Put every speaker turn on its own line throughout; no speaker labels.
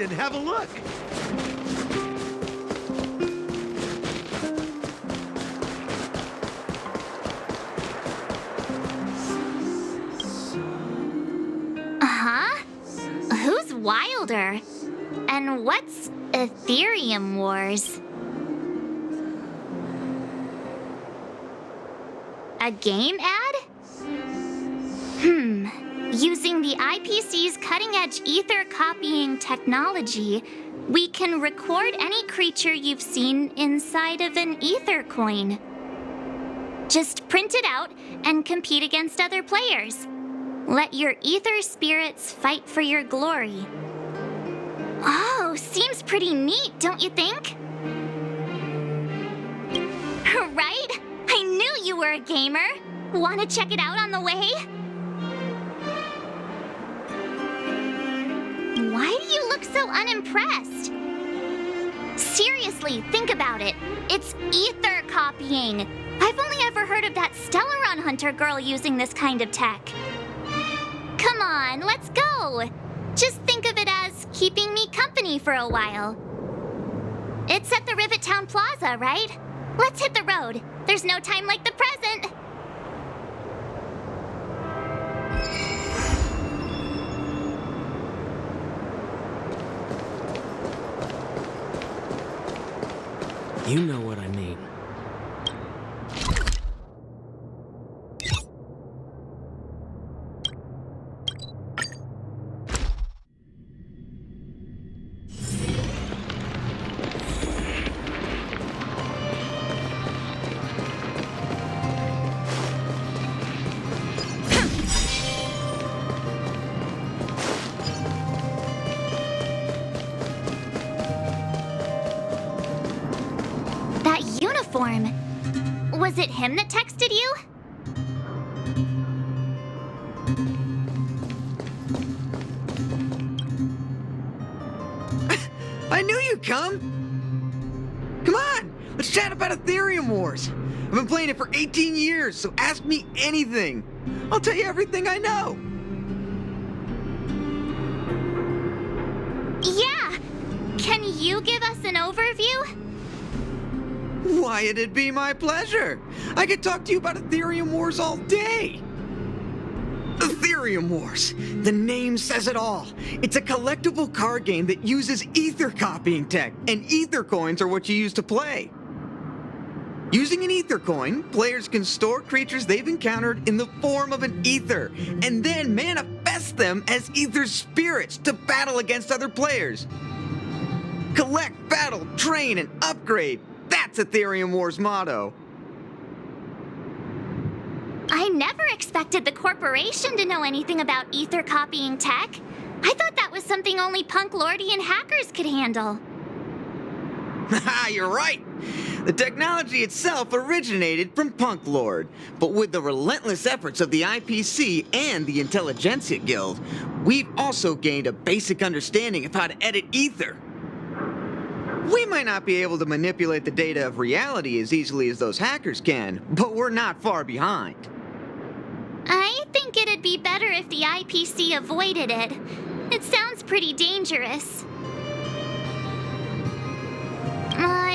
and have a look.
Huh? Who's wilder? And what's Aetherium Wars? A game ad? Using the IPC's cutting-edge ether copying technology, we can record any creature you've seen inside of an ether coin. Just print it out and compete against other players. Let your ether spirits fight for your glory. Oh, seems pretty neat, don't you think? Right? I knew you were a gamer. Want to check it out on the way? Why do you look so unimpressed? Seriously, think about it. It's ether copying. I've only ever heard of that Stellaron Hunter girl using this kind of tech. Come on, let's go. Just think of it as keeping me company for a while. It's at the Rivet Town Plaza, right? Let's hit the road. There's no time like the present.
You know what I mean.
Was it him that texted you?
I knew you'd come! Come on, let's chat about Aetherium Wars. I've been playing it for 18 years, so ask me anything. I'll tell you everything I know.
Yeah! Can you give us an overview?
Why, it'd be my pleasure. I could talk to you about Aetherium Wars all day. Aetherium Wars. The name says it all. It's a collectible card game that uses ether copying tech, and ether coins are what you use to play. Using an ether coin, players can store creatures they've encountered in the form of an ether, and then manifest them as ether spirits to battle against other players. Collect, battle, train, and upgrade. That's Aetherium Wars' motto.
I never expected the corporation to know anything about ether copying tech. I thought that was something only punk lordian hackers could handle.
Haha, you're right. The technology itself originated from Punk Lord, but with the relentless efforts of the IPC and the Intelligentsia Guild, we've also gained a basic understanding of how to edit ether. We might not be able to manipulate the data of reality as easily as those hackers can, but we're not far behind.
I think it'd be better if the IPC avoided it. It sounds pretty dangerous.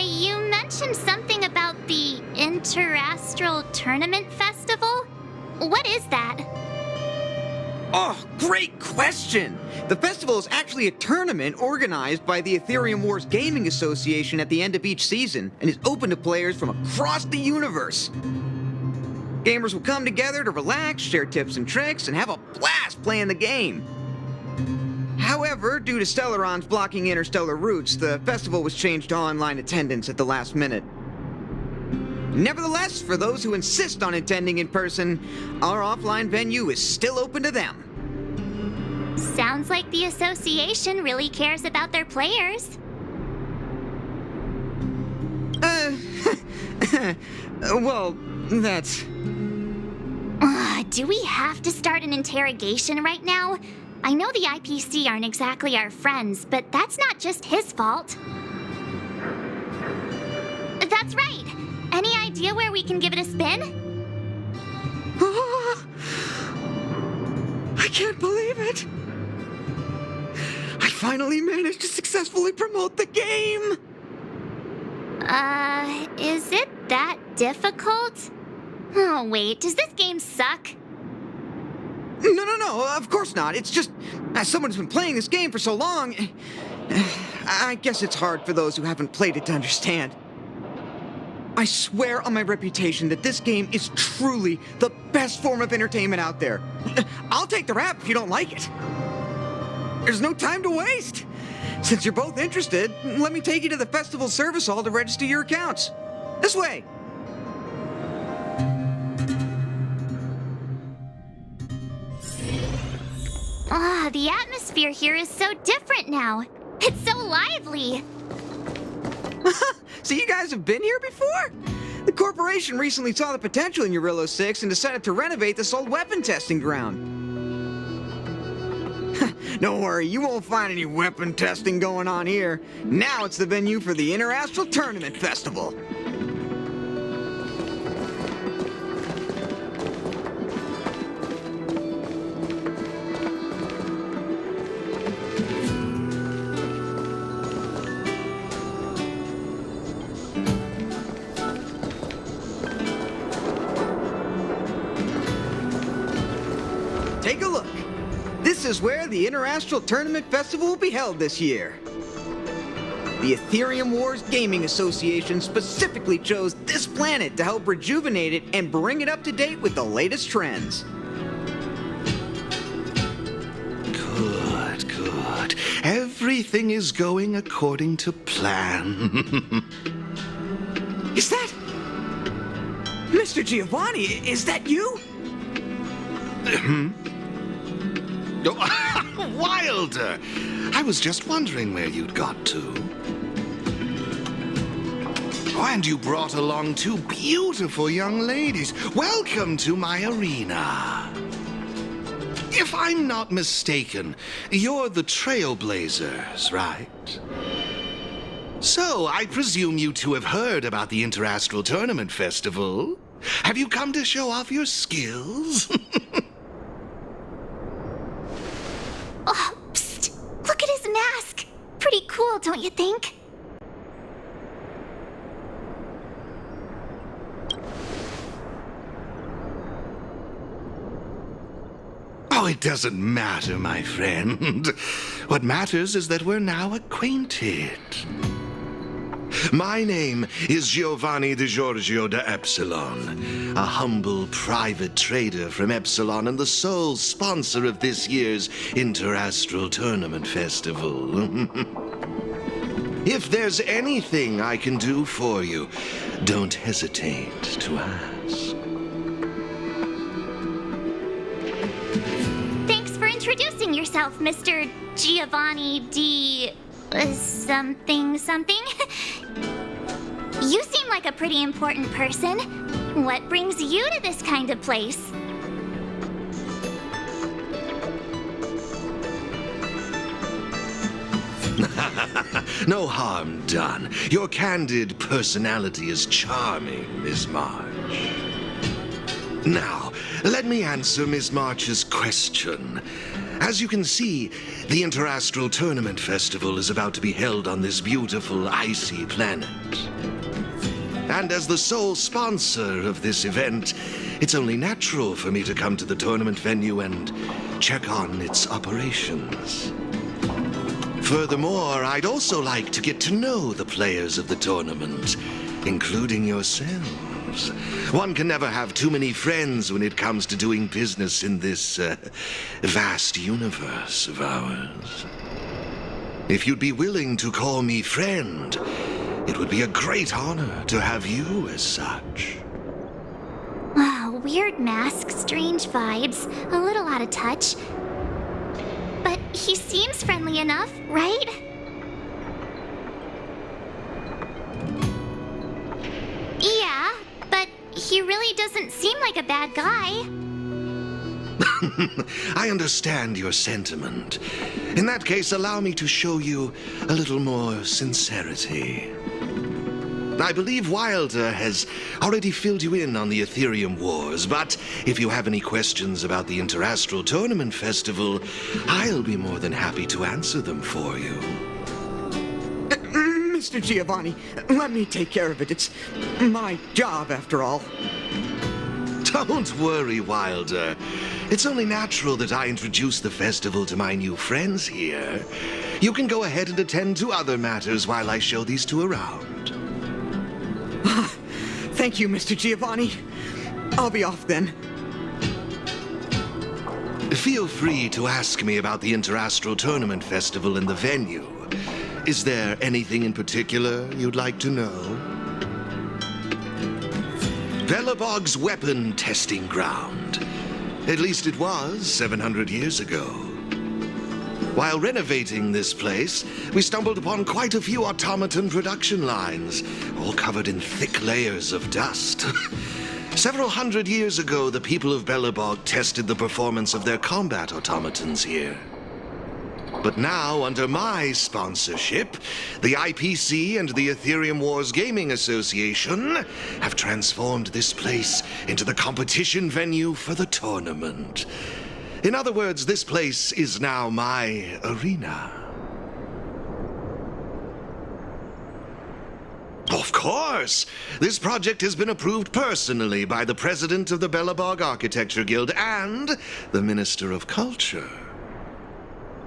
You mentioned something about the Interastral Tournament Festival? What is that?
Oh, great question! The festival is actually a tournament organized by the Aetherium Wars Gaming Association at the end of each season, and is open to players from across the universe. Gamers will come together to relax, share tips and tricks, and have a blast playing the game. However, due to Stellarons blocking interstellar routes, the festival was changed to online attendance at the last minute. Nevertheless, for those who insist on attending in person, our offline venue is still open to them.
Sounds like the association really cares about their players.
Well, that's...
Do we have to start an interrogation right now? I know the IPC aren't exactly our friends, but that's not just his fault. That's right! Any idea where we can give it a spin?
I can't believe it! I finally managed to successfully promote the game!
Is it that difficult? Oh, wait, does this game suck?
No, of course not. It's just, as someone who's been playing this game for so long, I guess it's hard for those who haven't played it to understand. I swear on my reputation that this game is truly the best form of entertainment out there. I'll take the rap if you don't like it. There's no time to waste. Since you're both interested, let me take you to the festival service hall to register your accounts. This way.
The atmosphere here is so different now. It's so lively.
So you guys have been here before? The corporation recently saw the potential in Urilla 6 and decided to renovate this old weapon testing ground. Don't worry, you won't find any weapon testing going on here. Now it's the venue for the Interastral Tournament Festival. Take a look. This is where the Interastral Tournament Festival will be held this year. The Aetherium Wars Gaming Association specifically chose this planet to help rejuvenate it and bring it up to date with the latest trends.
Good. Everything is going according to plan.
Is that... Mr. Giovanni, is that you?
Oh, Wilder! I was just wondering where you'd got to. Oh, and you brought along two beautiful young ladies. Welcome to my arena. If I'm not mistaken, you're the Trailblazers, right? So, I presume you two have heard about the Interastral Tournament Festival. Have you come to show off your skills?
Oh, psst! Look at his mask! Pretty cool, don't you think?
Oh, it doesn't matter, my friend. What matters is that we're now acquainted. My name is Giovanni di Giorgio de Epsilon, a humble private trader from Epsilon and the sole sponsor of this year's Interastral Tournament Festival. If there's anything I can do for you, don't hesitate to ask.
Thanks for introducing yourself, Mr. Giovanni di... something. You seem like a pretty important person. What brings you to this kind of place?
No harm done. Your candid personality is charming, Miss March. Now, let me answer Miss March's question. As you can see, the Interastral Tournament Festival is about to be held on this beautiful, icy planet. And as the sole sponsor of this event, it's only natural for me to come to the tournament venue and check on its operations. Furthermore, I'd also like to get to know the players of the tournament, including yourselves. One can never have too many friends when it comes to doing business in this vast universe of ours. If you'd be willing to call me friend, it would be a great honor to have you as such.
Wow, weird mask, strange vibes, a little out of touch. But he seems friendly enough, right? Yeah, but he really doesn't seem like a bad guy.
I understand your sentiment. In that case, allow me to show you a little more sincerity. I believe Wilder has already filled you in on the Aetherium Wars, but if you have any questions about the Interastral Tournament Festival, I'll be more than happy to answer them for you.
Mr. Giovanni, let me take care of it. It's my job, after all.
Don't worry, Wilder. It's only natural that I introduce the festival to my new friends here. You can go ahead and attend to other matters while I show these two around.
Thank you, Mr. Giovanni. I'll be off then.
Feel free to ask me about the Interastral Tournament Festival and the venue. Is there anything in particular you'd like to know? Belobog's weapon testing ground. At least it was 700 years ago. While renovating this place, we stumbled upon quite a few automaton production lines, all covered in thick layers of dust. Several hundred years ago, the people of Belobog tested the performance of their combat automatons here. But now, under my sponsorship, the IPC and the Aetherium Wars Gaming Association have transformed this place into the competition venue for the tournament. In other words, this place is now my arena. Of course! This project has been approved personally by the president of the Belobog Architecture Guild and the Minister of Culture.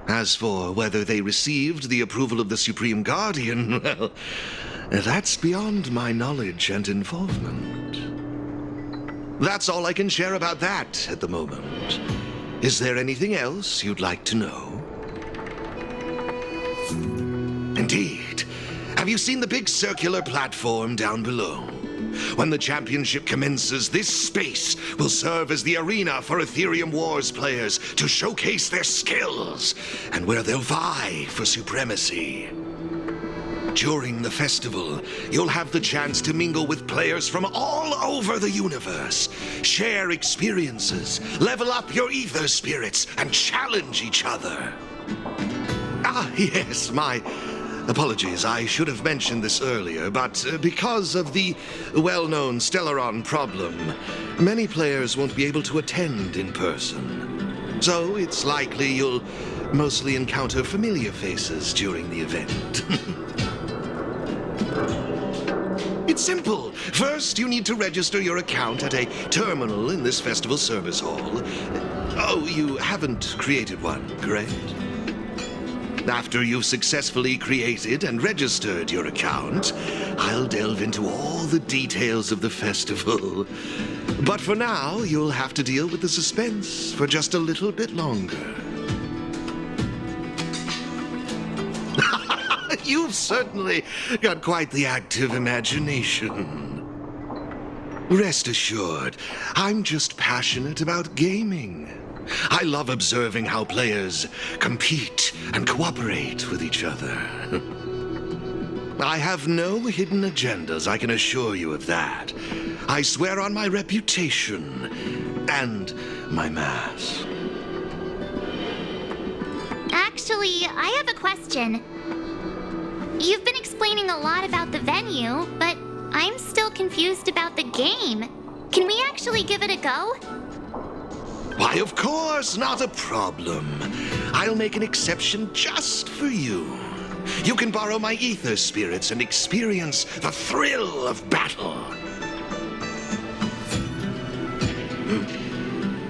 As for whether they received the approval of the Supreme Guardian, well, that's beyond my knowledge and involvement. That's all I can share about that at the moment. Is there anything else you'd like to know? Indeed. Have you seen the big circular platform down below? When the championship commences, this space will serve as the arena for Aetherium Wars players to showcase their skills and where they'll vie for supremacy. During the festival, you'll have the chance to mingle with players from all over the universe, share experiences, level up your ether spirits, and challenge each other. Ah, yes, my apologies. I should have mentioned this earlier, but because of the well-known Stellaron problem, many players won't be able to attend in person. So it's likely you'll mostly encounter familiar faces during the event. It's simple. First, you need to register your account at a terminal in this festival service hall. Oh, you haven't created one, correct? After you've successfully created and registered your account, I'll delve into all the details of the festival. But for now, you'll have to deal with the suspense for just a little bit longer. You've certainly got quite the active imagination. Rest assured, I'm just passionate about gaming. I love observing how players compete and cooperate with each other. I have no hidden agendas, I can assure you of that. I swear on my reputation and my mask.
Actually, I have a question. You've been explaining a lot about the venue, but I'm still confused about the game. Can we actually give it a go?
Why, of course, not a problem. I'll make an exception just for you. You can borrow my ether spirits and experience the thrill of battle.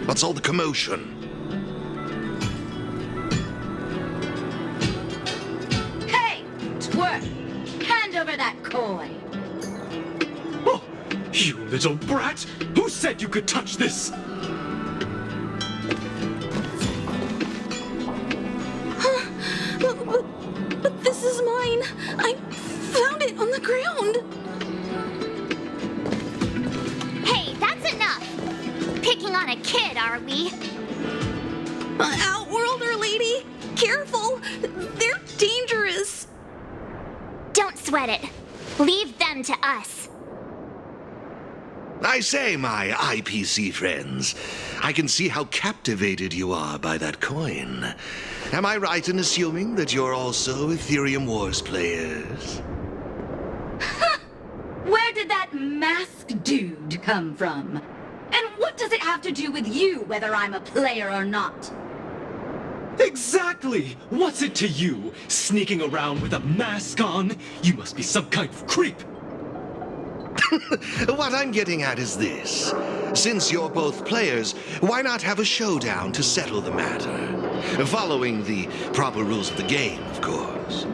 What's all the commotion?
Hey, twerp! Hand over that coin!
Oh, you little brat! Who said you could touch this?
But this is mine. I found it on the ground.
Hey, that's enough! Picking on a kid, are we?
Outworlder lady, careful. They're dangerous.
Don't sweat it. Leave them to us.
I say, my IPC friends, I can see how captivated you are by that coin. Am I right in assuming that you're also Aetherium Wars players?
come from? And what does it have to do with you, whether I'm a player or not?
Exactly! What's it to you? Sneaking around with a mask on? You must be some kind of creep!
What I'm getting at is this. Since you're both players, why not have a showdown to settle the matter? Following the proper rules of the game, of course.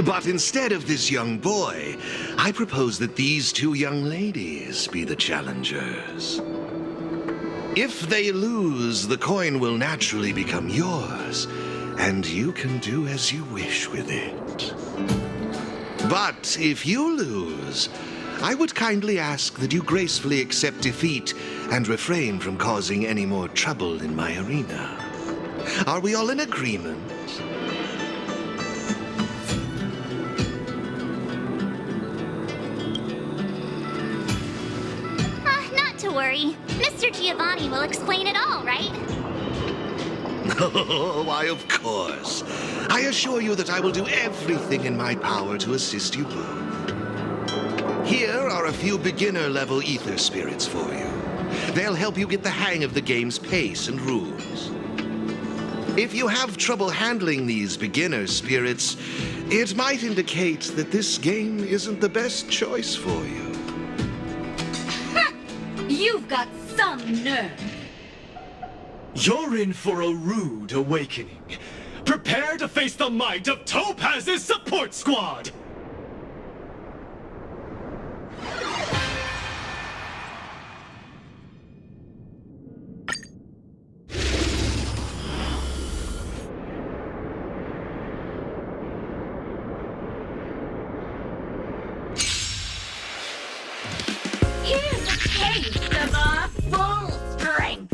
But instead of this young boy, I propose that these two young ladies be the challengers. If they lose, the coin will naturally become yours, and you can do as you wish with it. But if you lose, I would kindly ask that you gracefully accept defeat and refrain from causing any more trouble in my arena. Are we all in agreement?
Not to worry. Mr. Giovanni will explain it all, right?
Oh, why, of course. I assure you that I will do everything in my power to assist you both. Here are a few beginner-level ether spirits for you. They'll help you get the hang of the game's pace and rules. If you have trouble handling these beginner spirits, it might indicate that this game isn't the best choice for you.
You've got some nerve.
You're in for a rude awakening. Prepare to face the might of Topaz's support squad!
Here's a taste of our full strength.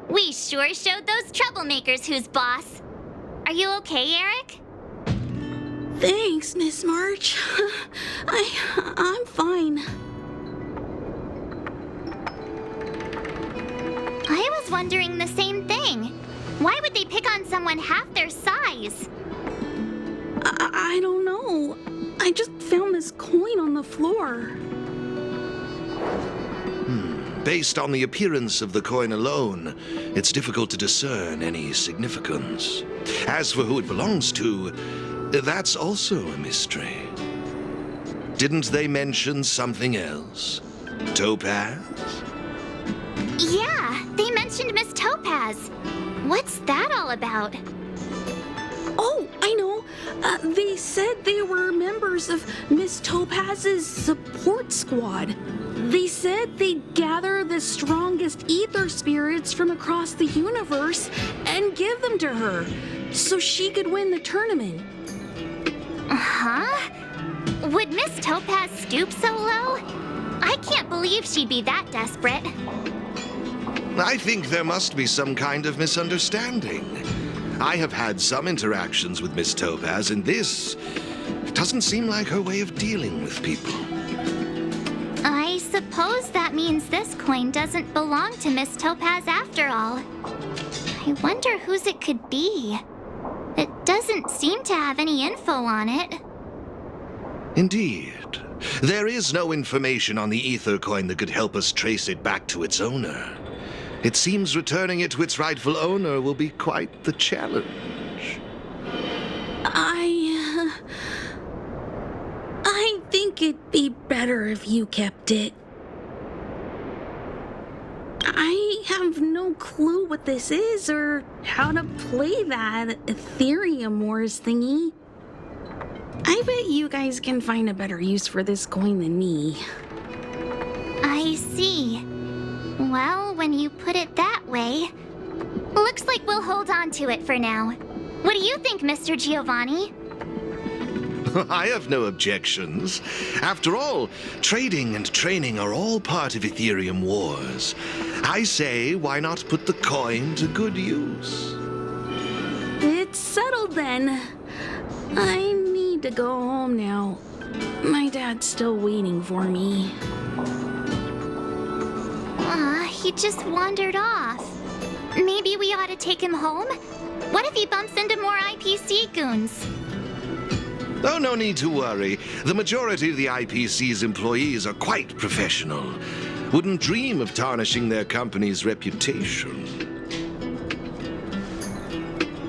We sure showed those troublemakers who's boss. Are you okay, Eric?
Thanks, Miss March. I'm fine.
I was wondering the same thing. Why would they pick on someone half their size?
I don't know. I just found this coin on the floor.
Based on the appearance of the coin alone, it's difficult to discern any significance. As for who it belongs to, that's also a mystery. Didn't they mention something else? Topaz?
Yeah, they mentioned Miss Topaz. What's that all about?
Oh, I know. They said they were members of Miss Topaz's support squad. They said they'd gather the strongest ether spirits from across the universe and give them to her so she could win the tournament.
Huh? Would Miss Topaz stoop so low? I can't believe she'd be that desperate.
I think there must be some kind of misunderstanding. I have had some interactions with Miss Topaz, and this doesn't seem like her way of dealing with people.
I suppose that means this coin doesn't belong to Miss Topaz after all. I wonder whose it could be. It doesn't seem to have any info on it.
Indeed. There is no information on the ether coin that could help us trace it back to its owner. It seems returning it to its rightful owner will be quite the challenge.
I think it'd be better if you kept it. I have no clue what this is or how to play that Aetherium Wars thingy. I bet you guys can find a better use for this coin than me.
I see. Well, when you put it that way, looks like we'll hold on to it for now. What do you think, Mr. Giovanni?
I have no objections. After all, trading and training are all part of Aetherium Wars. I say, why not put the coin to good use?
It's settled then. I need to go home now. My dad's still waiting for me.
He just wandered off. Maybe we ought to take him home? What if he bumps into more IPC goons?
Oh, no need to worry. The majority of the IPC's employees are quite professional. Wouldn't dream of tarnishing their company's reputation.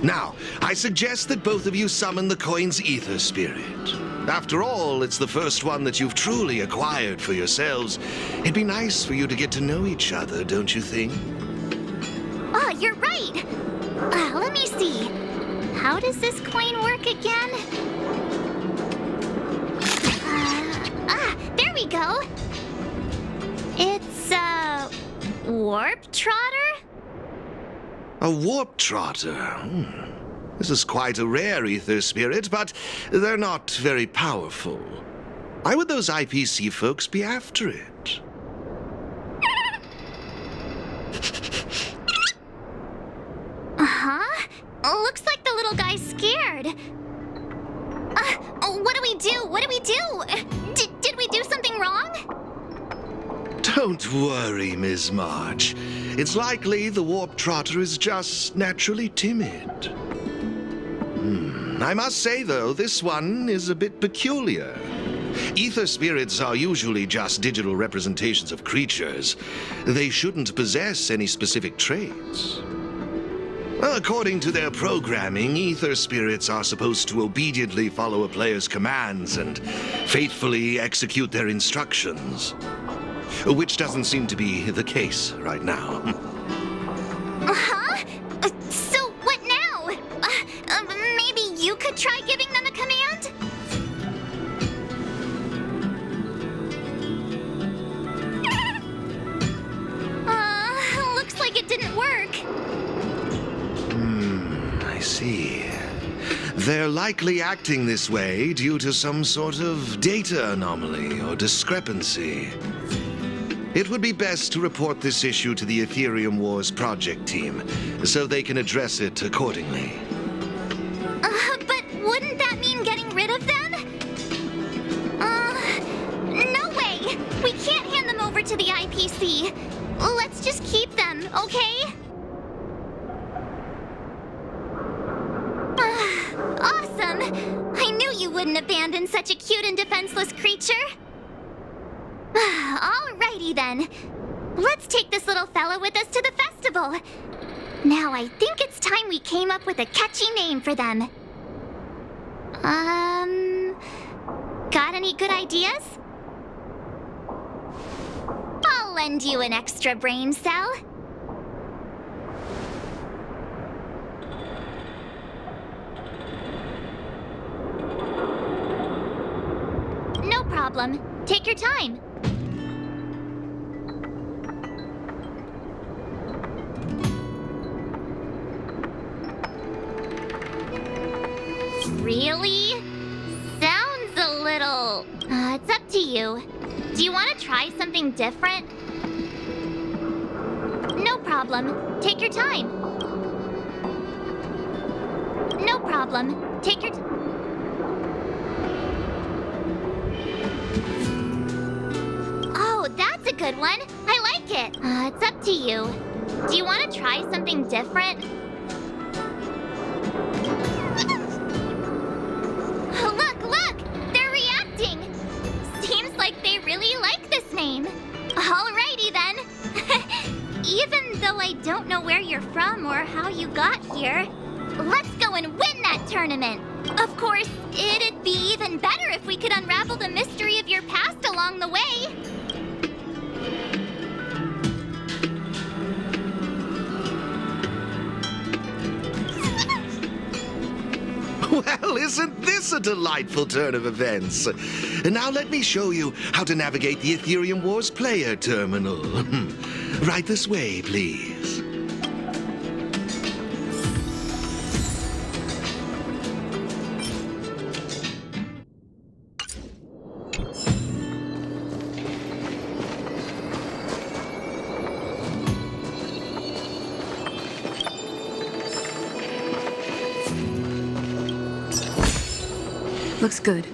Now, I suggest that both of you summon the coin's ether spirit. After all, it's the first one that you've truly acquired for yourselves. It'd be nice for you to get to know each other, don't you think?
Oh, you're right! Let me see. How does this coin work again? There we go! It's a warp trotter?
A warp trotter? This is quite a rare ether spirit, but they're not very powerful. Why would those IPC folks be after it?
Huh? Looks like the little guy's scared. What do we do? What do we do? Did we do something wrong?
Don't worry, Ms. March. It's likely the warp trotter is just naturally timid. I must say, though, this one is a bit peculiar. Ether spirits are usually just digital representations of creatures. They shouldn't possess any specific traits. According to their programming, ether spirits are supposed to obediently follow a player's commands and faithfully execute their instructions. Which doesn't seem to be the case right now.
Huh? So what now? Maybe you could try giving them a command? Looks like it didn't work.
I see. They're likely acting this way due to some sort of data anomaly or discrepancy. It would be best to report this issue to the Aetherium Wars project team, so they can address it accordingly.
But wouldn't that mean getting rid of them? No way! We can't hand them over to the IPC. Let's just keep them, okay? Awesome! I knew you wouldn't abandon such a cute and defenseless creature. Alrighty then. Let's take this little fella with us to the festival. Now I think it's time we came up with a catchy name for them. Got any good ideas? I'll lend you an extra brain cell. No problem. Take your time. Really? Sounds a little... it's up to you. Do you want to try something different? No problem. problem. Take your time. No problem. Take your time. Oh, that's a good one. I like it. It's up to you. Do you want to try something different? Look! They're reacting! Seems like they really like this name. Alrighty then. Even though I don't know where you're from or how you got here, let's go and win that tournament. Of course, it'd be even better if we could unravel the mystery of your past along the way.
Well, isn't this a delightful turn of events? Now let me show you how to navigate the Aetherium Wars player terminal. Right this way, please.
Looks good.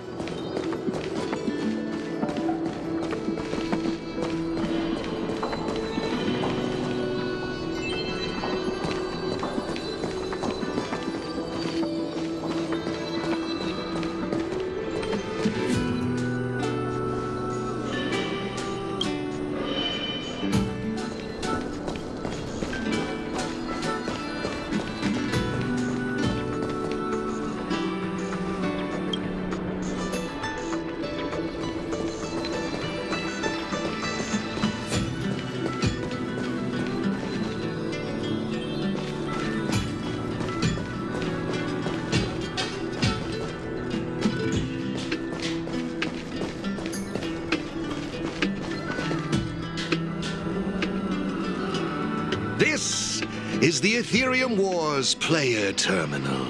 This is the Aetherium Wars player terminal.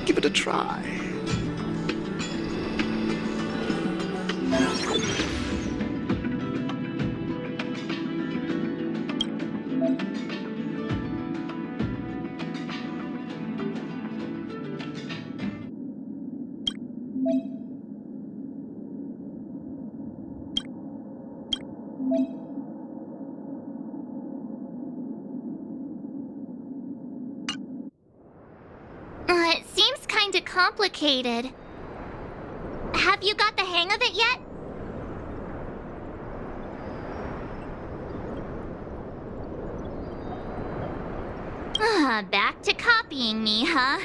Give it a try.
It seems kinda complicated. Have you got the hang of it yet? Back to copying me, huh?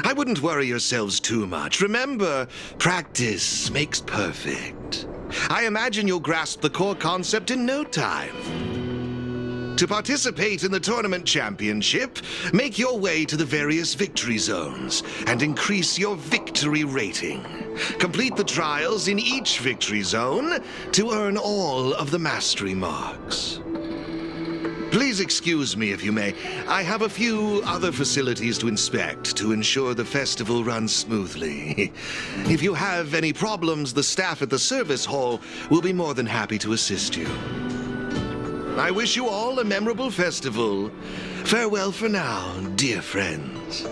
I wouldn't worry yourselves too much. Remember, practice makes perfect. I imagine you'll grasp the core concept in no time. To participate in the tournament championship, make your way to the various victory zones and increase your victory rating. Complete the trials in each victory zone to earn all of the mastery marks. Please excuse me if you may. I have a few other facilities to inspect to ensure the festival runs smoothly. If you have any problems, the staff at the service hall will be more than happy to assist you. I wish you all a memorable festival. Farewell for now, dear friends.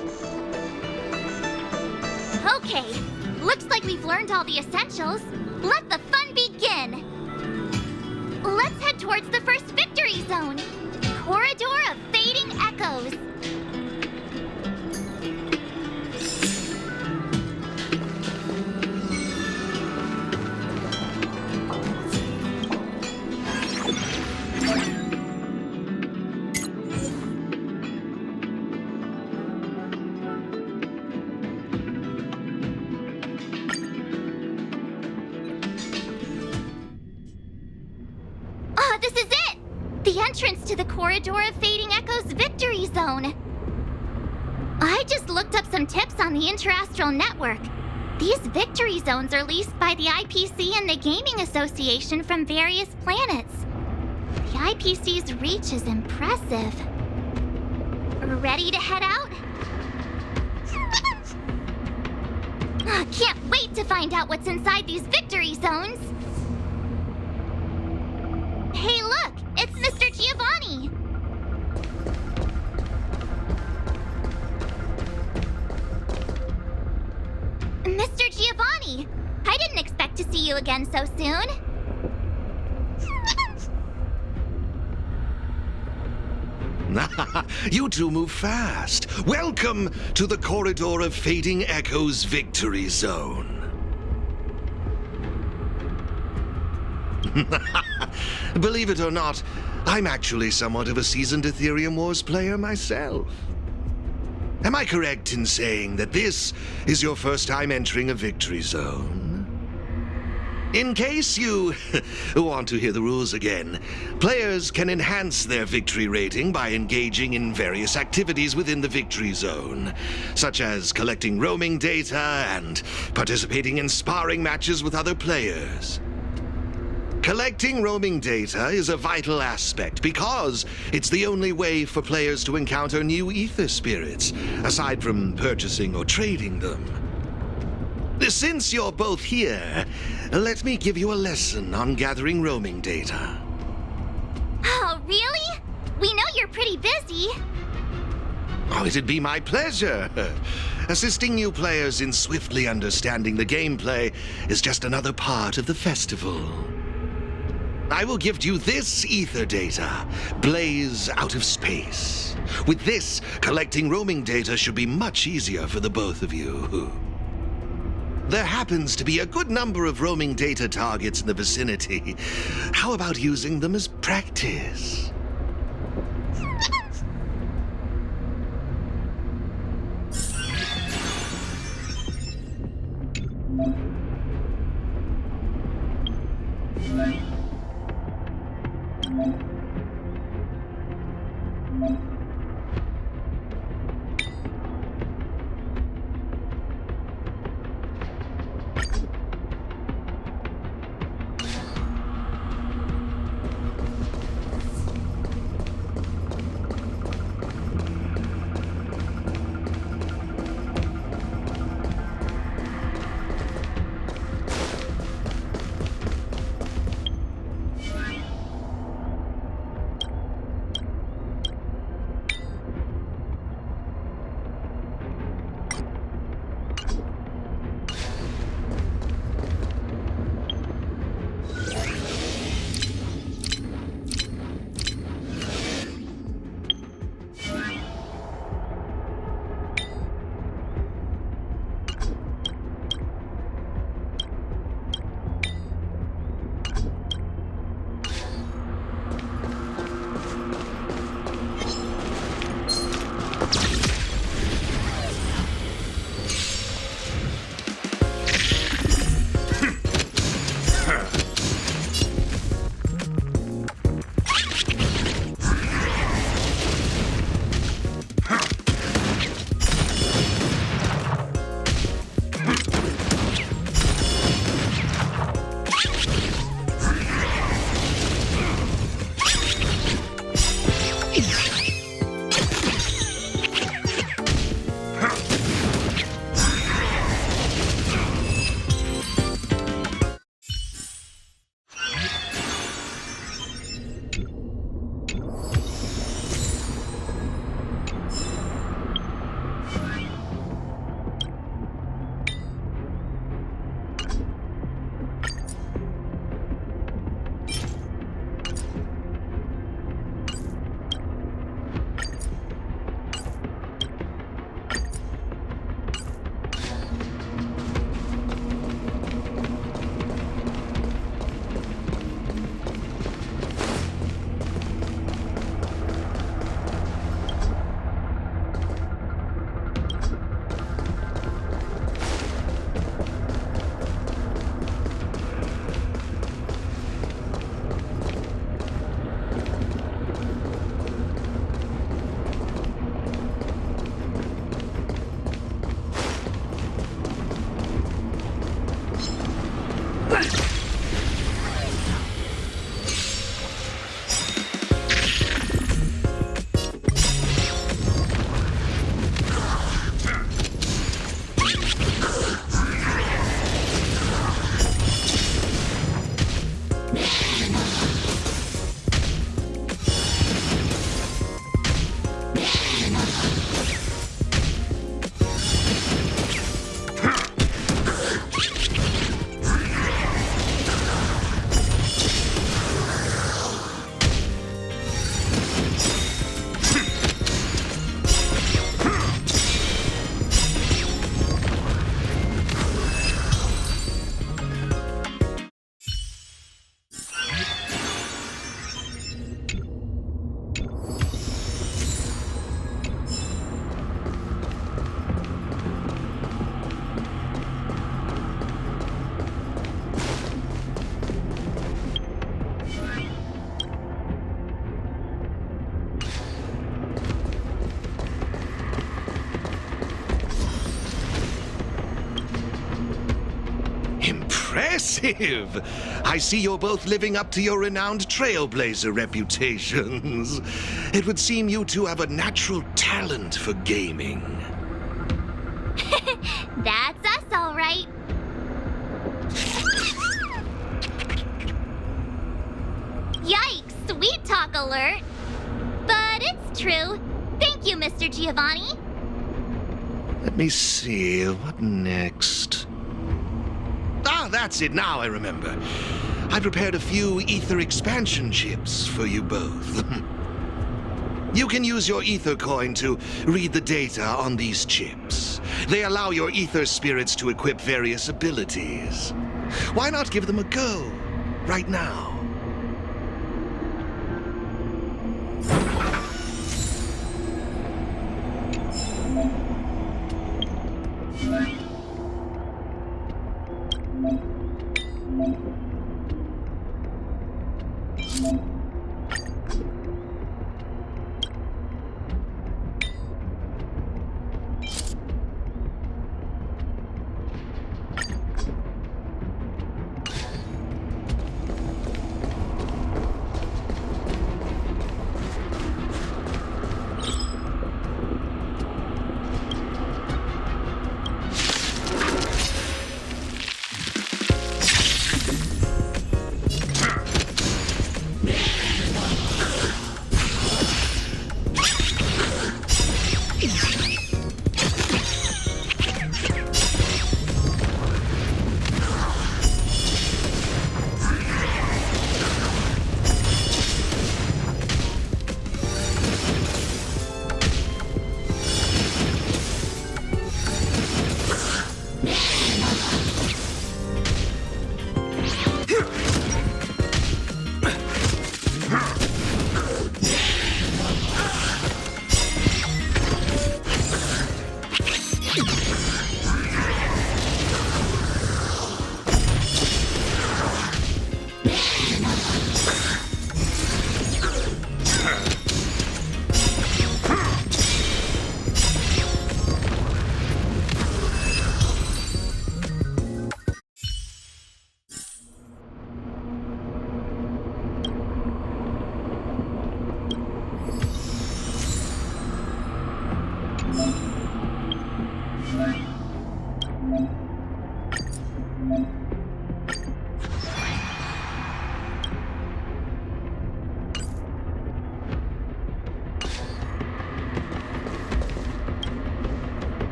Okay, looks like we've learned all the essentials. Let the fun begin! Let's head towards the first victory zone. Corridor of Fading Echoes. This is it! The entrance to the Corridor of Fading Echoes Victory Zone. I just looked up some tips on the Interastral Network. These victory zones are leased by the IPC and the Gaming Association from various planets. The IPC's reach is impressive. Ready to head out? Can't wait to find out what's inside these victory zones. Hey, look! see you again so soon.
You two move fast. Welcome to the Corridor of Fading Echoes Victory Zone. Believe it or not, I'm actually somewhat of a seasoned Aetherium Wars player myself. Am I correct in saying that this is your first time entering a victory zone? In case you want to hear the rules again, players can enhance their victory rating by engaging in various activities within the victory zone, such as collecting roaming data and participating in sparring matches with other players. Collecting roaming data is a vital aspect because it's the only way for players to encounter new ether spirits, aside from purchasing or trading them. Since you're both here, let me give you a lesson on gathering roaming data.
Oh, really? We know you're pretty busy.
Oh, it'd be my pleasure. Assisting new players in swiftly understanding the gameplay is just another part of the festival. I will gift you this ether data, Blaze Out of Space. With this, collecting roaming data should be much easier for the both of you. There happens to be a good number of roaming data targets in the vicinity. How about using them as practice? impressive. I see you're both living up to your renowned trailblazer reputations. It would seem you two have a natural talent for gaming.
That's us, all right. Yikes, sweet talk alert. But it's true. Thank you, Mr. Giovanni.
Let me see, what next? Ah, that's it, now I remember. I prepared a few ether expansion chips for you both. You can use your ether coin to read the data on these chips. They allow your ether spirits to equip various abilities. Why not give them a go, right now?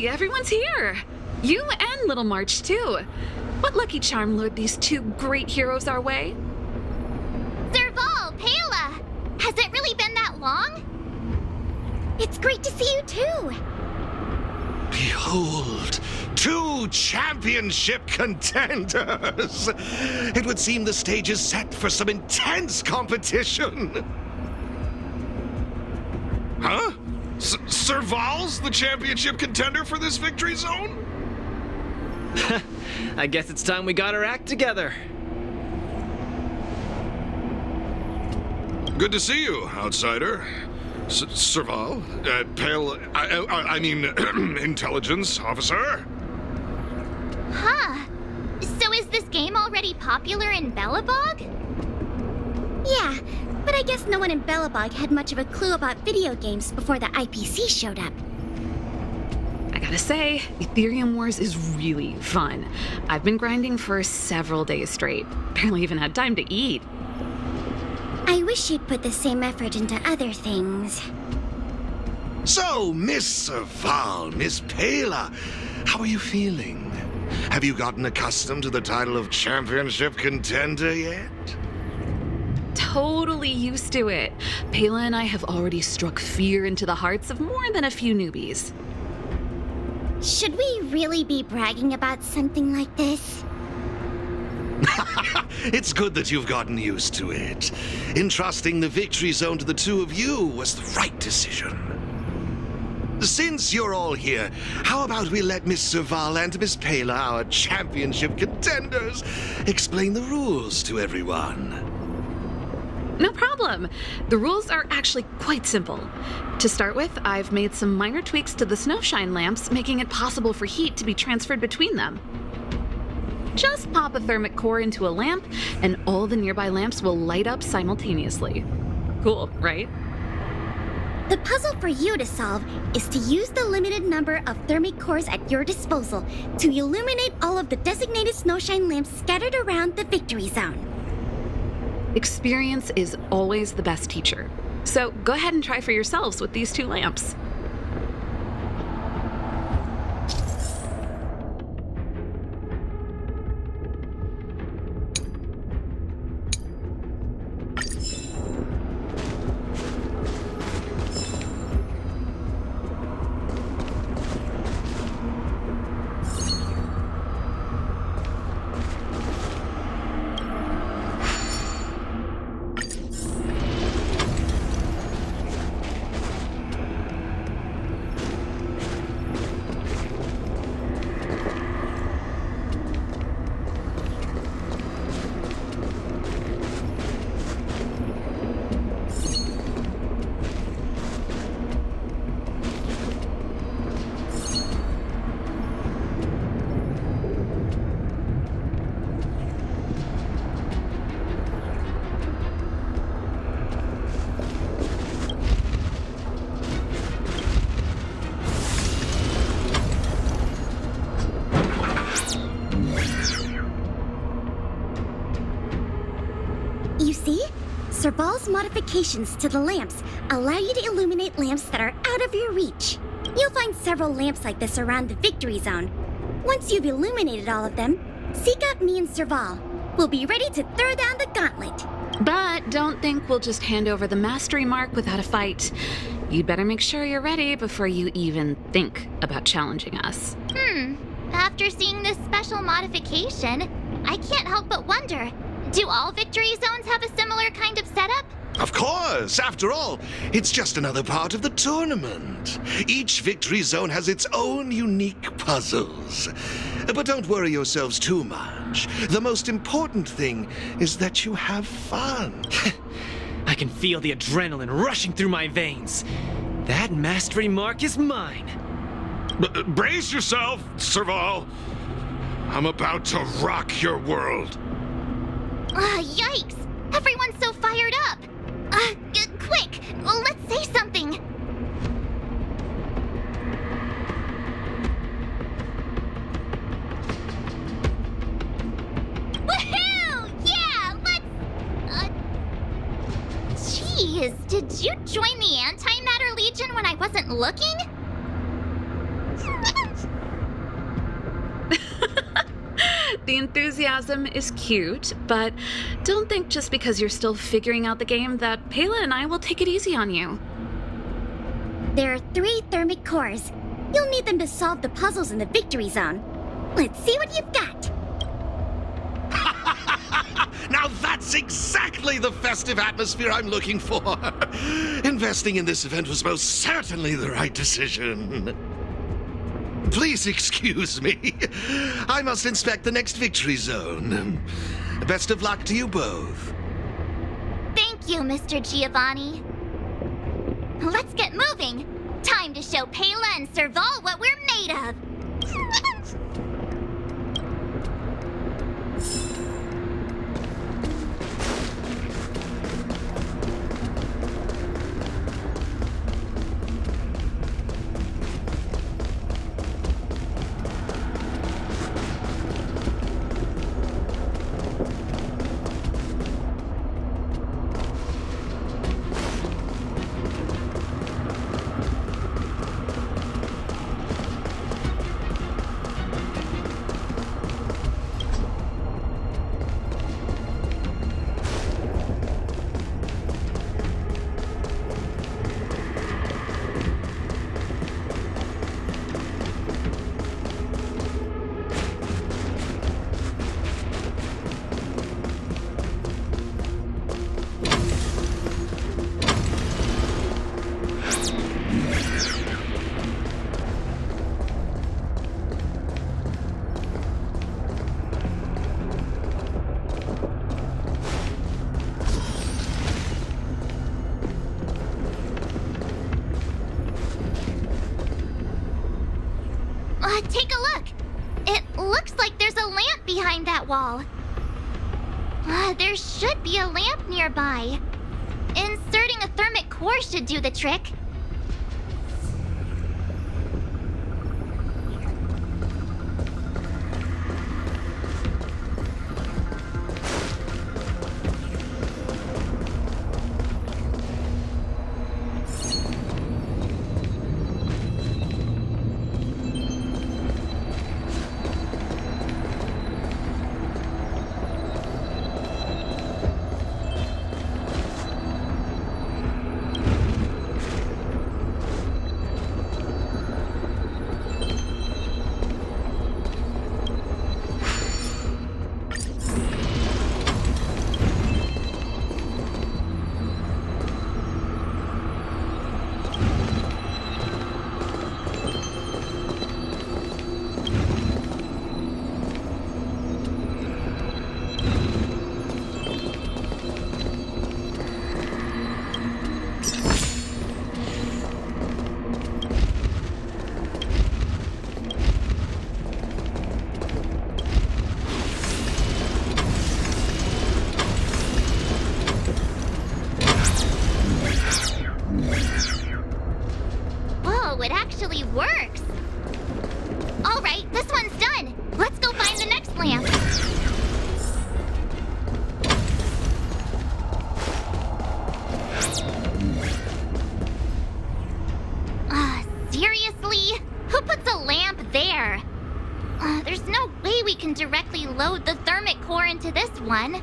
Everyone's here! You and Little March, too. What lucky charm lured these two great heroes our way?
Serval, Pela! Has it really been that long? It's great to see you, too.
Behold, two championship contenders! It would seem the stage is set for some intense competition.
Huh? Serval's the championship contender for this victory zone?
I guess it's time we got our act together.
Good to see you, outsider. Serval? I mean, intelligence officer?
Huh. So is this game already popular in Belobog? Yeah, but I guess no one in Belobog had much of a clue about video games before the IPC showed up.
I gotta say, Aetherium Wars is really fun. I've been grinding for several days straight. Barely even had time to eat.
I wish you'd put the same effort into other things.
So, Miss Serval, Miss Pela, how are you feeling? Have you gotten accustomed to the title of championship contender yet?
Totally used to it. Pela and I have already struck fear into the hearts of more than a few newbies.
Should we really be bragging about something like this?
It's good that you've gotten used to it. Entrusting the victory zone to the two of you was the right decision. Since you're all here, how about we let Miss Serval and Miss Pela, our championship contenders, explain the rules to everyone?
No problem. The rules are actually quite simple. To start with, I've made some minor tweaks to the snowshine lamps, making it possible for heat to be transferred between them. Just pop a thermic core into a lamp, and all the nearby lamps will light up simultaneously. Cool, right?
The puzzle for you to solve is to use the limited number of thermic cores at your disposal to illuminate all of the designated snowshine lamps scattered around the victory zone.
Experience is always the best teacher. So go ahead and try for yourselves with these 2 lamps.
You see? Serval's modifications to the lamps allow you to illuminate lamps that are out of your reach. You'll find several lamps like this around the victory zone. Once you've illuminated all of them, seek out me and Serval. We'll be ready to throw down the gauntlet.
But don't think we'll just hand over the mastery mark without a fight. You'd better make sure you're ready before you even think about challenging us.
After seeing this special modification, I can't help but wonder, do all victory zones have a similar kind of setup?
Of course! After all, it's just another part of the tournament. Each victory zone has its own unique puzzles. But don't worry yourselves too much. The most important thing is that you have fun.
I can feel the adrenaline rushing through my veins. That mastery mark is mine.
Brace yourself, Serval. I'm about to rock your world.
Yikes! Everyone's so fired up! Quick! Let's say something! Woohoo! Yeah, let's... Jeez, did you join the Antimatter Legion when I wasn't looking?
The enthusiasm is cute, but don't think just because you're still figuring out the game that Pela and I will take it easy on you.
There are 3 thermic cores. You'll need them to solve the puzzles in the victory zone. Let's see what you've got.
Now that's exactly the festive atmosphere I'm looking for. Investing in this event was most certainly the right decision. Please excuse me. I must inspect the next victory zone. Best of luck to you both.
Thank you, Mr. Giovanni. Let's get moving. Time to show Pela and Serval what we're made of. look behind that wall. There should be a lamp nearby. Inserting a thermic core should do the trick. It actually works! Alright, this one's done! Let's go find the next lamp! Seriously? Who puts a lamp there? There's no way we can directly load the thermic core into this one.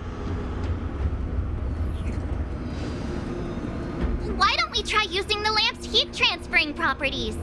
Why don't we try using the lamp's heat transferring properties?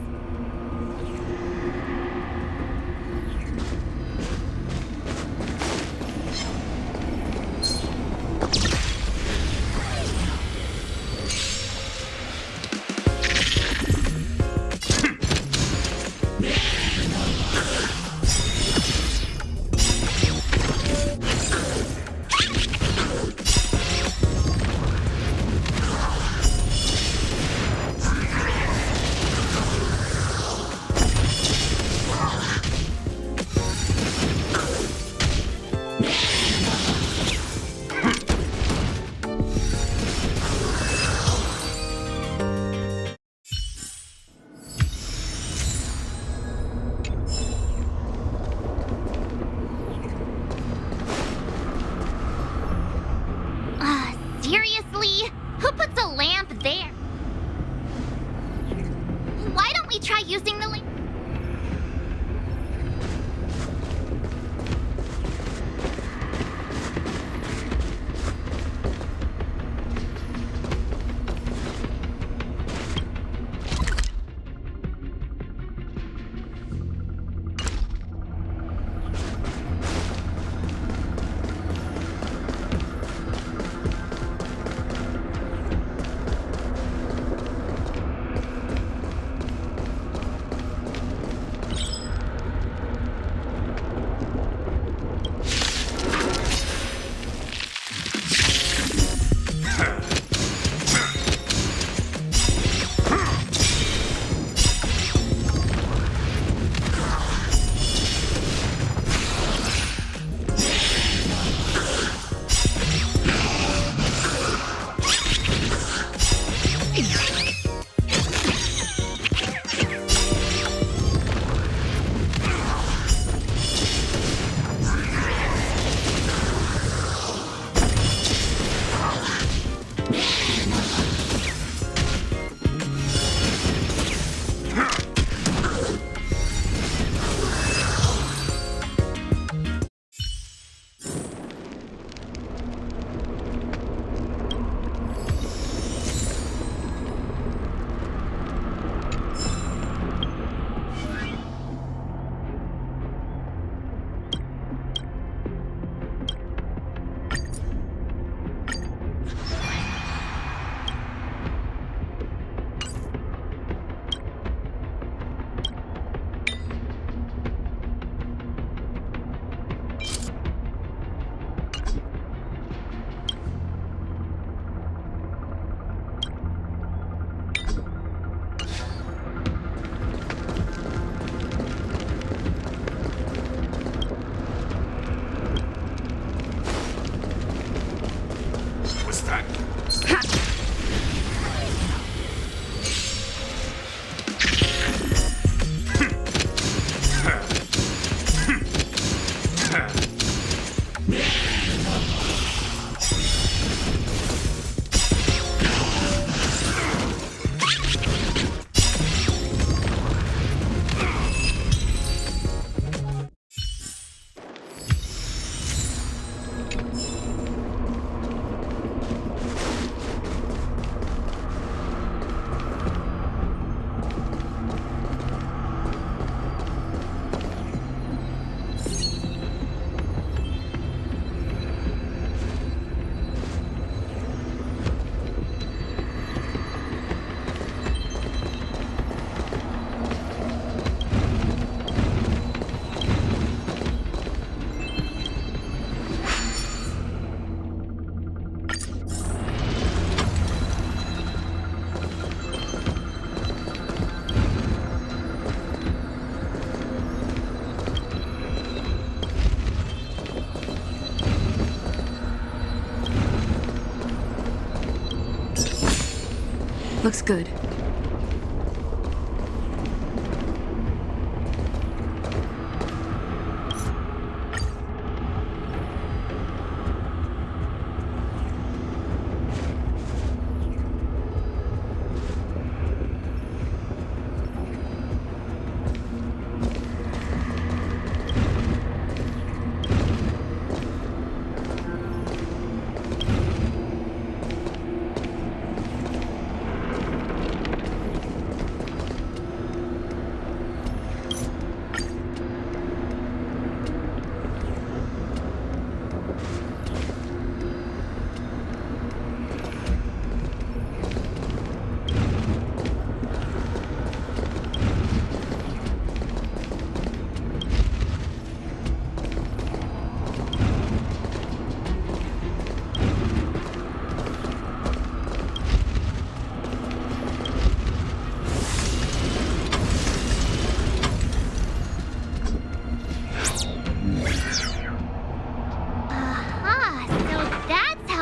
Looks good.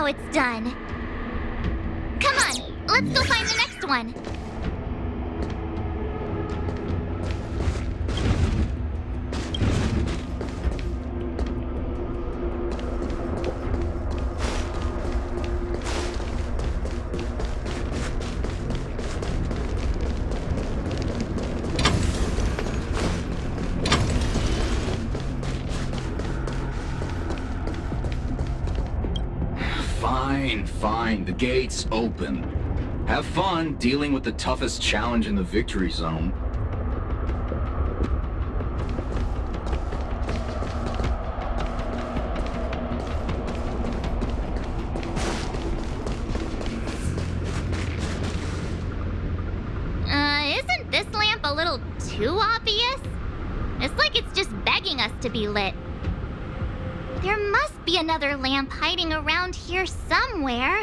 It's done. Come on, let's go find the next one.
Fine, the gate's open. Have fun dealing with the toughest challenge in the victory zone.
Isn't this lamp a little too obvious? It's like it's just begging us to be lit. There must be another lamp hiding around here somewhere.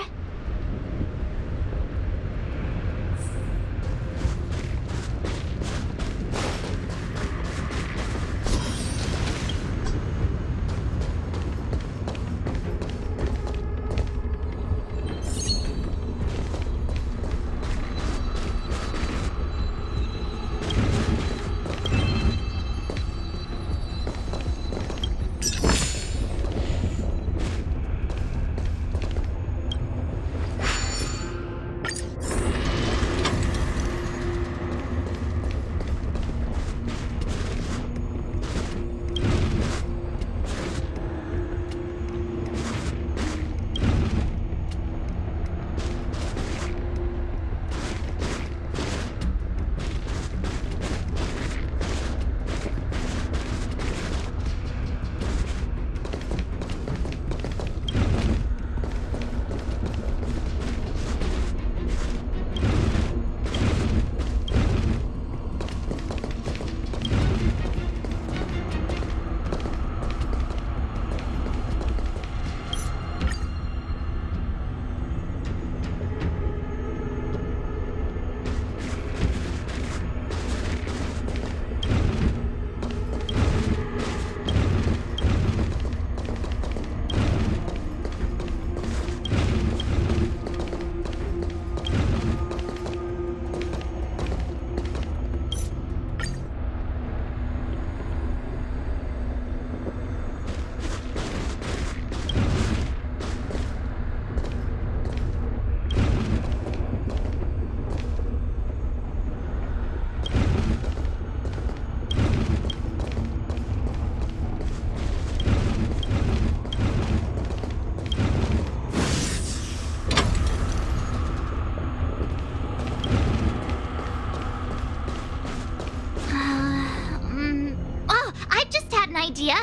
Idea.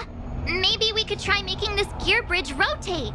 Maybe we could try making this gear bridge rotate.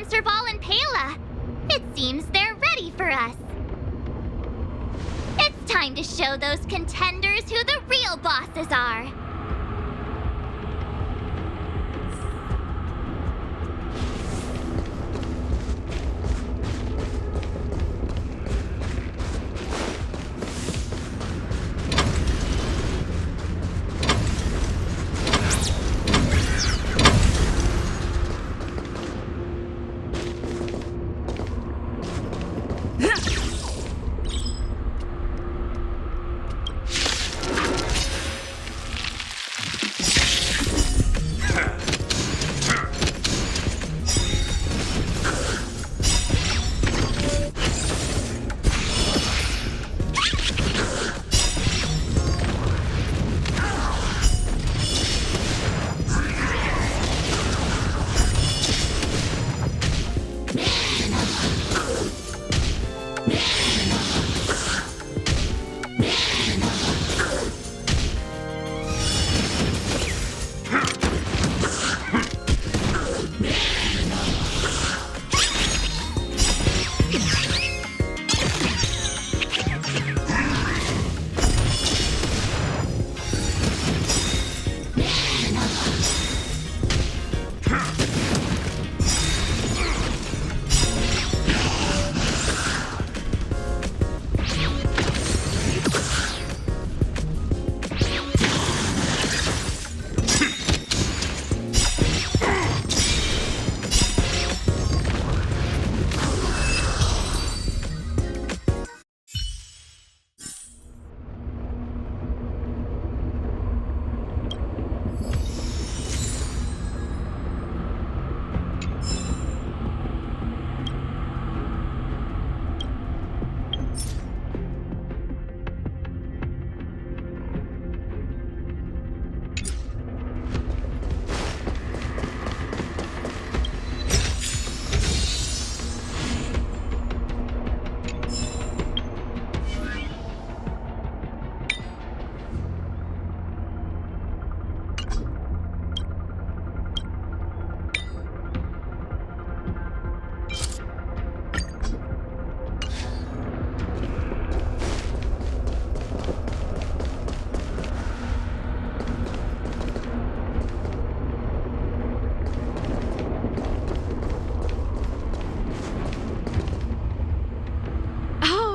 from Serval and Pela. It seems they're ready for us. It's time to show those contenders who the real bosses are.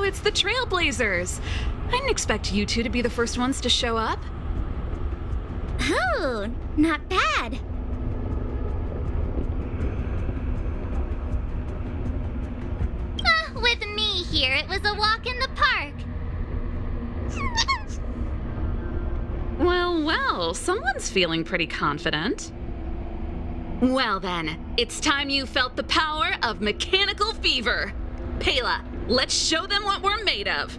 It's the Trailblazers! I didn't expect you two to be the first ones to show up.
Oh, not bad.
With me here, it was a walk in the park.
Well, someone's feeling pretty confident. Well then, it's time you felt the power of mechanical fever. Pela, let's show them what we're made of.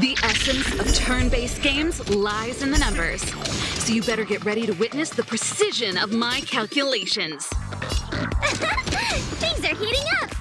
The essence of turn-based games lies in the numbers, so you better get ready to witness the precision of my calculations.
Things are heating up.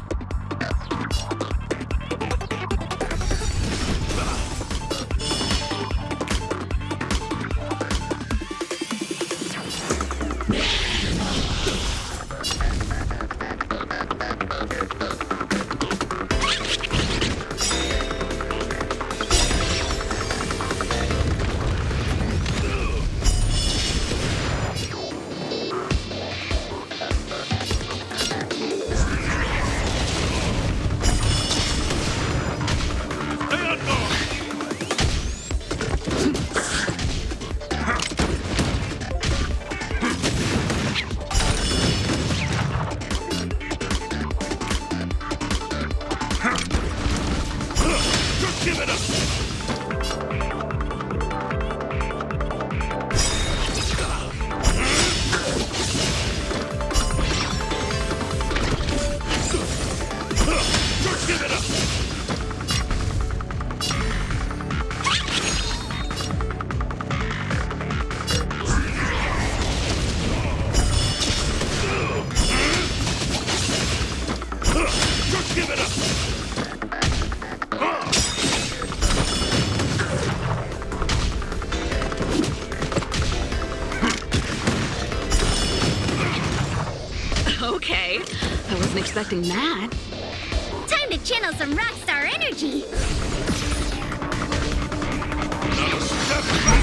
wasn't expecting that.
Time to channel some rockstar energy.
Not a step back!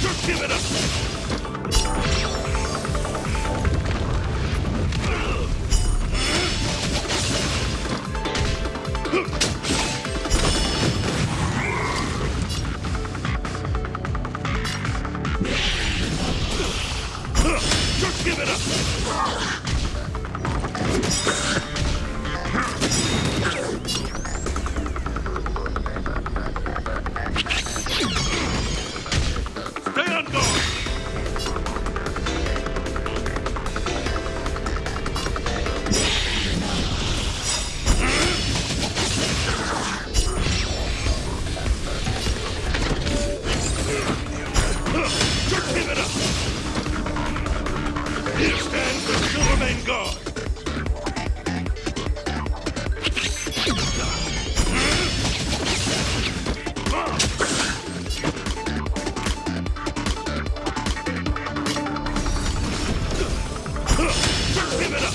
Just give it up! Just give it up! Stay on guard! Just give it up! Here stands the Silvermane Guard! Just give it up!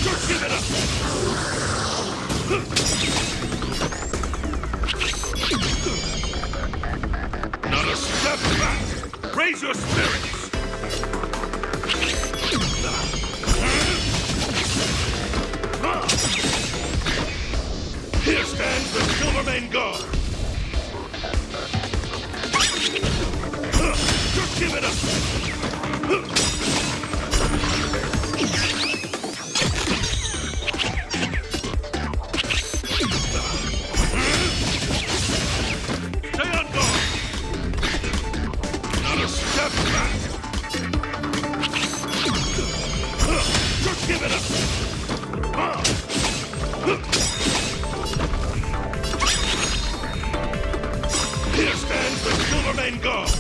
Just give it up! Not a step back! Raise your spirits! Here stands the Silvermane Guard! Just give it up! Stay on guard! Not a step back! Just give it up! Here stands the Silvermane Guard!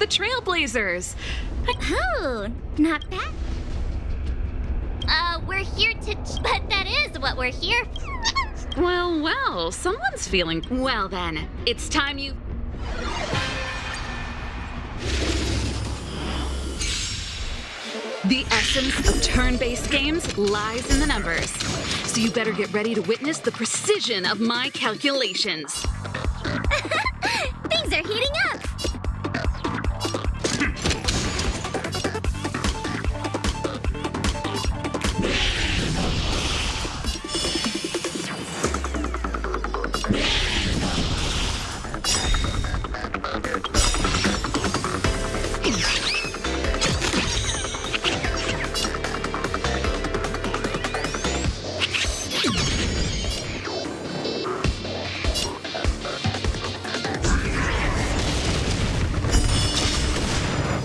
the Trailblazers.
Oh, not bad.
We're here to... But that is what we're here for.
Well, someone's feeling... Well then, it's time you... The essence of turn-based games lies in the numbers. So you better get ready to witness the precision of my calculations.
Things are heating up.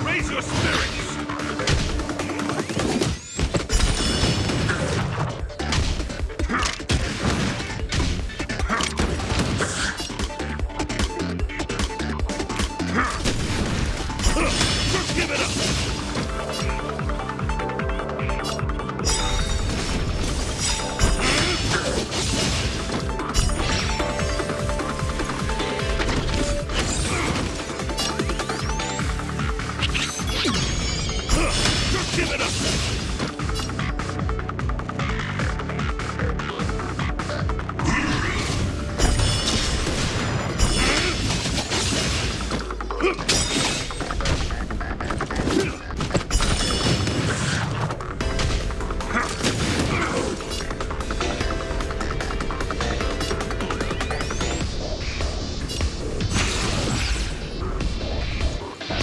Raise your spirits! Just give it up! Just give it up!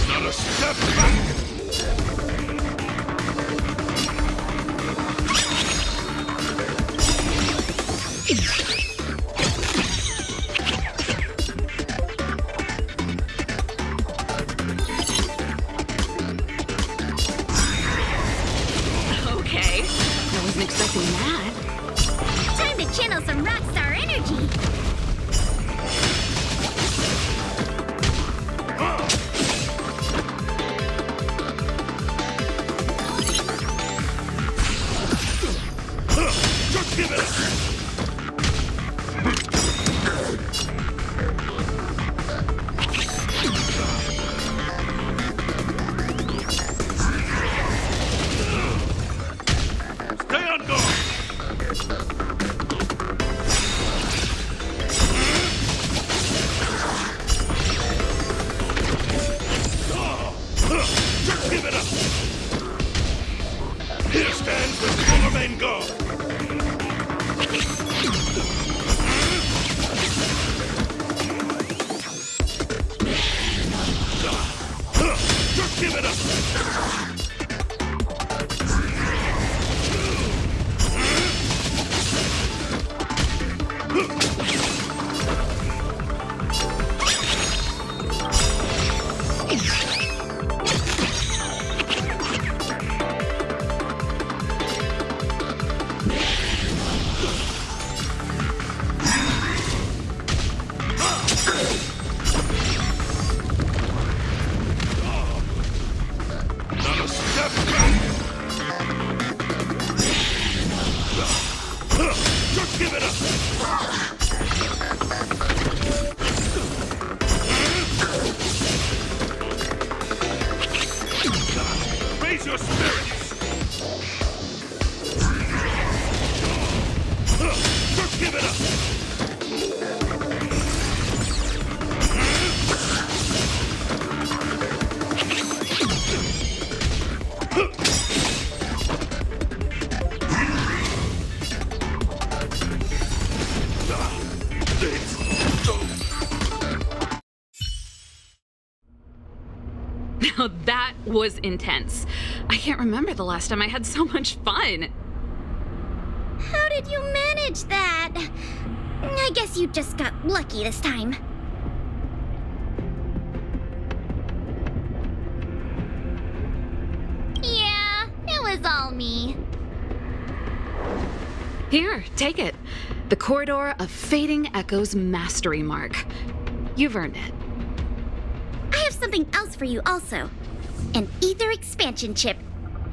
Not a step back!
Okay, I wasn't expecting that.
Time to channel some rockstar energy.
Just give it up! Stay on guard! Just give it up! Here stands the Fullerman Go! Just give it up! Not a step back! Just give it up! Raise your spirits! Just give it up!
Now that was intense. I can't remember the last time I had so much fun.
How did you manage that? I guess you just got lucky this time.
Yeah, it was all me.
Here, take it. The Corridor of Fading Echoes Mastery Mark. You've earned it.
I have something else for you also. An Aether expansion chip.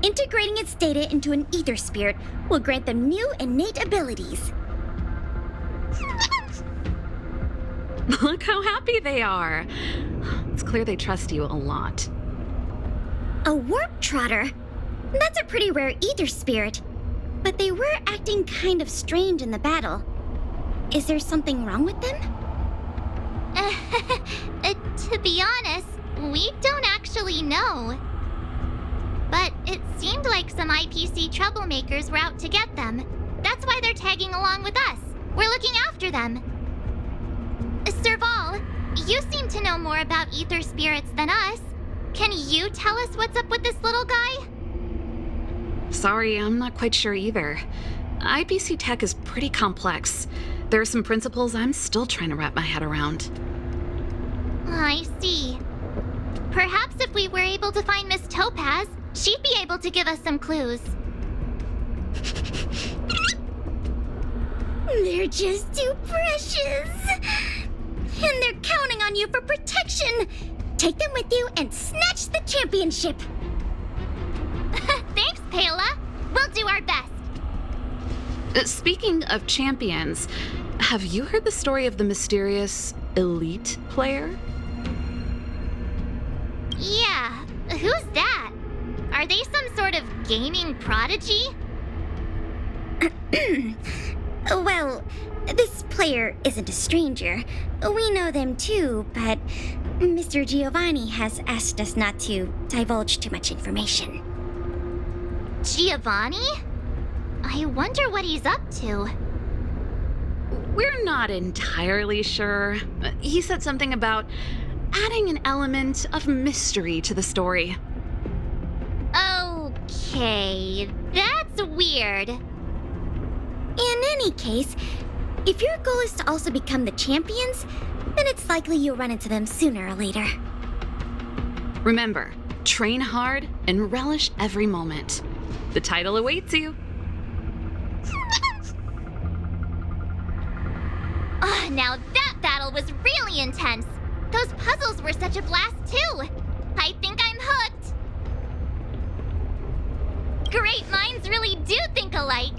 Integrating its data into an Aether spirit will grant them new innate abilities.
Look how happy they are. It's clear they trust you a lot.
A warp trotter? That's a pretty rare Aether spirit. But they were acting kind of strange in the battle. Is there something wrong with them?
To be honest, we don't actually know. But it seemed like some IPC troublemakers were out to get them. That's why they're tagging along with us. We're looking after them. Serval, you seem to know more about Aether spirits than us. Can you tell us what's up with this little guy?
Sorry, I'm not quite sure either. IPC tech is pretty complex. There are some principles I'm still trying to wrap my head around.
I see. Perhaps if we were able to find Miss Topaz, she'd be able to give us some clues.
They're just too precious. And they're counting on you for protection. Take them with you and snatch the championship.
Thanks, Pela. We'll do our best.
Speaking of champions, have you heard the story of the mysterious elite player?
Yeah, who's that? Are they some sort of gaming prodigy?
Well, this player isn't a stranger. We know them too, but Mr. Giovanni has asked us not to divulge too much information.
Giovanni? I wonder what he's up to.
We're not entirely sure. He said something about adding an element of mystery to the story.
Okay, that's weird.
In any case, if your goal is to also become the champions, then it's likely you'll run into them sooner or later.
Remember, train hard and relish every moment. The title awaits you.
Oh, now that battle was really intense. Those puzzles were such a blast too. I think I'm hooked. Great minds really do think alike.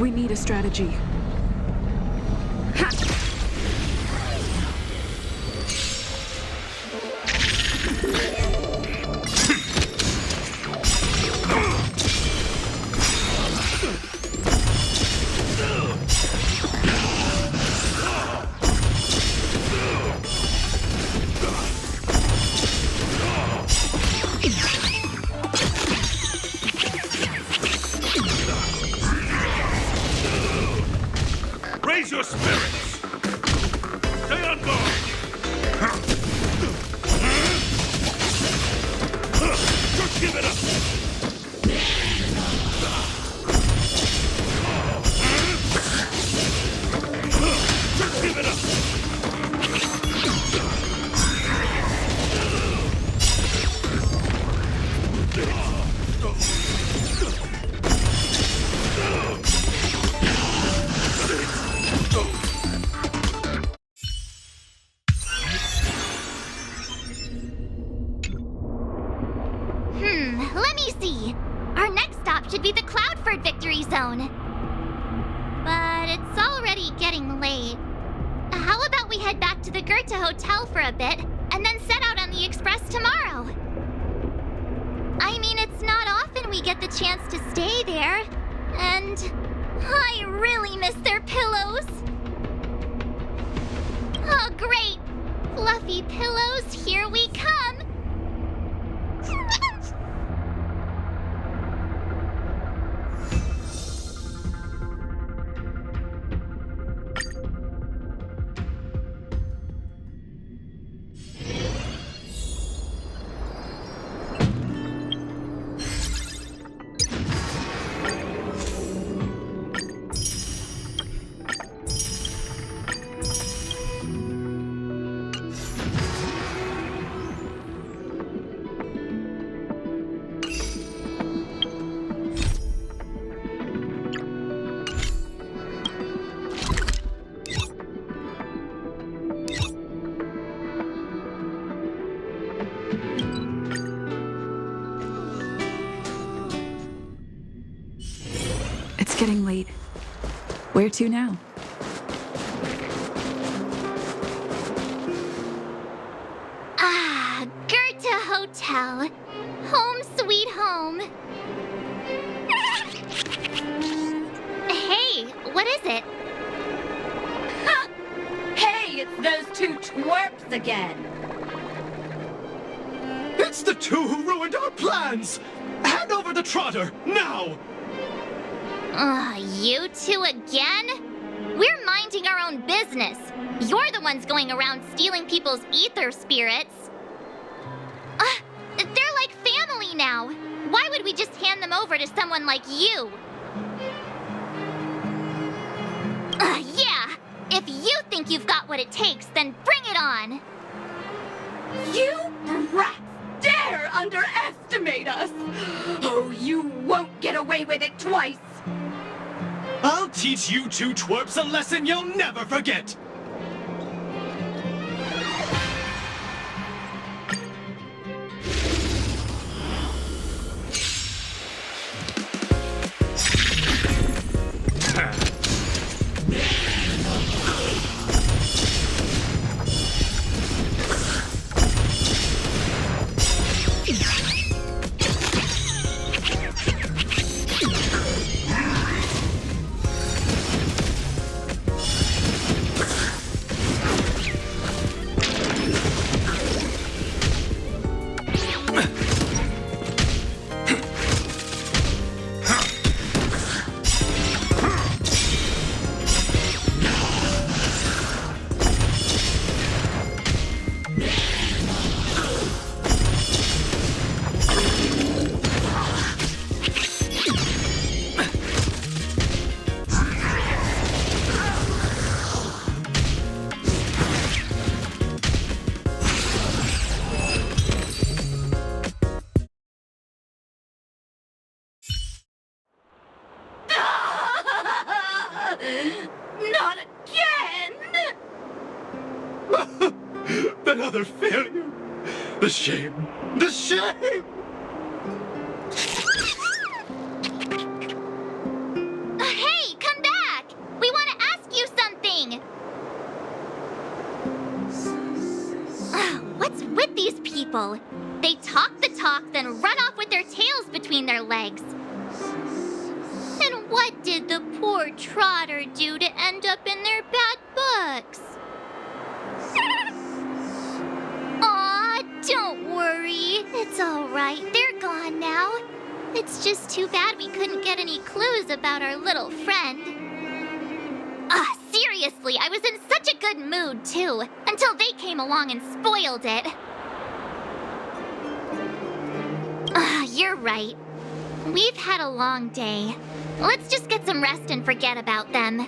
We need a strategy.
Raise your spirits! Stay on guard! Just give it up! Just give it up!
Let me see. Our next stop should be the Cloudford Victory Zone. But it's already getting late. How about we head back to the Goethe Hotel for a bit, and then set out on the express tomorrow? I mean, it's not often we get the chance to stay there, and I really miss their pillows. Oh, great! Fluffy pillows, here we come!
It's getting late. Where to now?
Ah, Goethe Hotel. Home sweet home. Hey, what is it?
Ha! Hey, it's those two twerps again.
It's the two who ruined our plans! Hand over the trotter, now!
You two again? We're minding our own business. You're the ones going around stealing people's ether spirits. They're like family now. Why would we just hand them over to someone like you? Yeah. If you think you've got what it takes, then bring it on.
You brats dare underestimate us! Oh, you won't get away with it twice!
I'll teach you two twerps a lesson you'll never forget!
Not again!
Another failure! The shame! The shame!
Hey, come What's with these people? They talk the talk, then run off with their tails between their legs. And what did the poor trotter do to end up in their bad books? Aw, don't worry. It's all right. They're gone now. It's just too bad we couldn't get any clues about our little friend. Seriously, I was in such a good mood, too, until they came along and spoiled it. You're right. We've had a long day. Let's just get some rest and forget about them.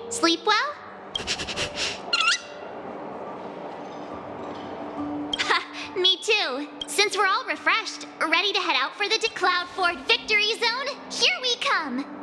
Sleep well? Me too. Since we're all refreshed, ready to head out for the Cloud Ford Victory Zone, here we come!